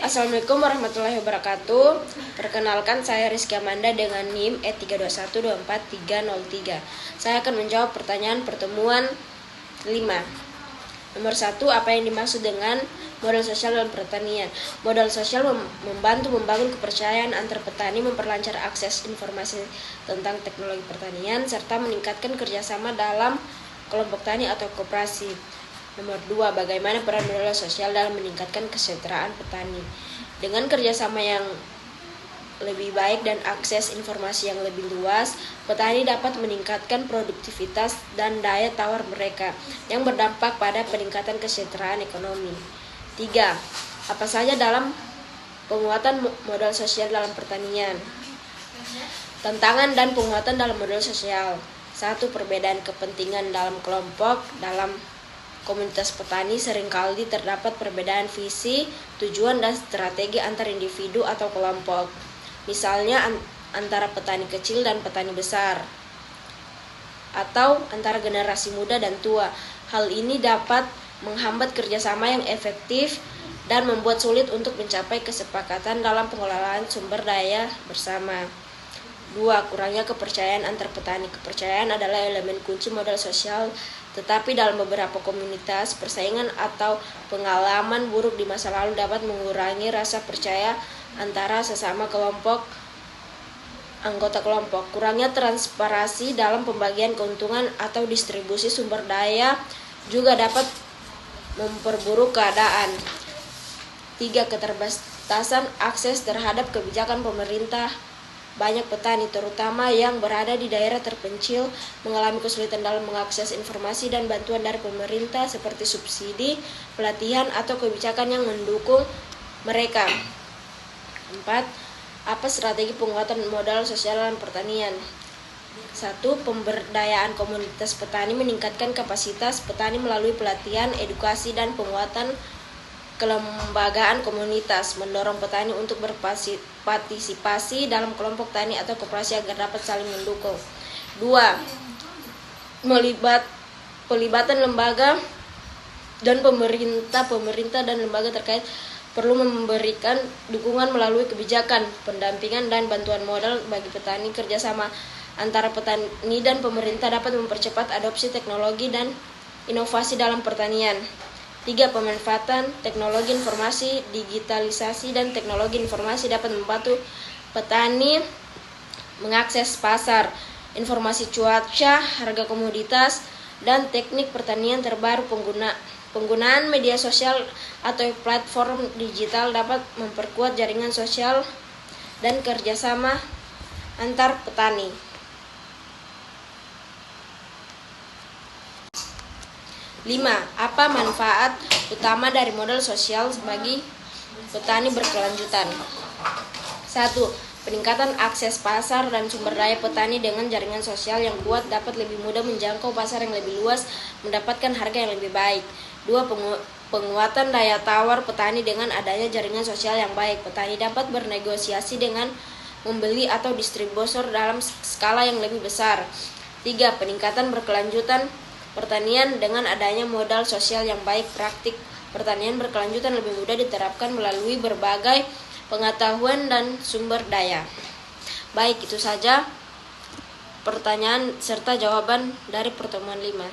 Assalamualaikum warahmatullahi wabarakatuh. Perkenalkan, saya Rizky Amanda dengan NIM E321243303. Saya akan menjawab pertanyaan pertemuan 5. Nomor 1, apa yang dimaksud dengan modal sosial dalam pertanian? Modal sosial membantu membangun kepercayaan antar petani, memperlancar akses informasi tentang teknologi pertanian, serta meningkatkan kerjasama dalam kelompok tani atau koperasi. Nomor 2, bagaimana peran modal sosial dalam meningkatkan kesejahteraan petani? Dengan kerjasama yang lebih baik dan akses informasi yang lebih luas, petani dapat meningkatkan produktivitas dan daya tawar mereka, yang berdampak pada peningkatan kesejahteraan ekonomi. 3. Apa saja dalam penguatan modal sosial dalam pertanian? Tantangan dan penguatan dalam modal sosial. 1. Perbedaan kepentingan dalam kelompok. Dalam komunitas petani seringkali terdapat perbedaan visi, tujuan, dan strategi antar individu atau kelompok. Misalnya antara petani kecil dan petani besar, atau antara generasi muda dan tua. Hal ini dapat menghambat kerjasama yang efektif dan membuat sulit untuk mencapai kesepakatan dalam pengelolaan sumber daya bersama. 2. Kurangnya kepercayaan antar petani. Kepercayaan adalah elemen kunci modal sosial, tetapi dalam beberapa komunitas, persaingan atau pengalaman buruk di masa lalu dapat mengurangi rasa percaya antara sesama anggota kelompok. Kurangnya transparansi dalam pembagian keuntungan atau distribusi sumber daya juga dapat memperburuk keadaan. 3. Keterbatasan akses terhadap kebijakan pemerintah. Banyak petani, terutama yang berada di daerah terpencil, mengalami kesulitan dalam mengakses informasi dan bantuan dari pemerintah seperti subsidi, pelatihan, atau kebijakan yang mendukung mereka. 4. Apa strategi penguatan modal sosial dalam pertanian? 1. Pemberdayaan komunitas petani, meningkatkan kapasitas petani melalui pelatihan, edukasi, dan penguatan kelembagaan komunitas, mendorong petani untuk berpartisipasi dalam kelompok tani atau koperasi agar dapat saling mendukung. 2. Pelibatan lembaga dan pemerintah dan lembaga terkait perlu memberikan dukungan melalui kebijakan, pendampingan, dan bantuan modal bagi petani. Kerjasama antara petani dan pemerintah dapat mempercepat adopsi teknologi dan inovasi dalam pertanian. 3. Pemanfaatan teknologi informasi, digitalisasi, dan teknologi informasi dapat membantu petani mengakses pasar, informasi cuaca, harga komoditas, dan teknik pertanian terbaru. Penggunaan media sosial atau platform digital dapat memperkuat jaringan sosial dan kerjasama antar petani. 5. Apa manfaat utama dari modal sosial bagi petani berkelanjutan? 1. Peningkatan akses pasar dan sumber daya. Petani dengan jaringan sosial yang kuat dapat lebih mudah menjangkau pasar yang lebih luas, mendapatkan harga yang lebih baik. 2. Penguatan daya tawar petani. Dengan adanya jaringan sosial yang baik, petani dapat bernegosiasi dengan membeli atau distributor dalam skala yang lebih besar. 3. Peningkatan berkelanjutan pertanian. Dengan adanya modal sosial yang baik, praktik pertanian berkelanjutan lebih mudah diterapkan melalui berbagai pengetahuan dan sumber daya. Baik, itu saja pertanyaan serta jawaban dari pertemuan 5.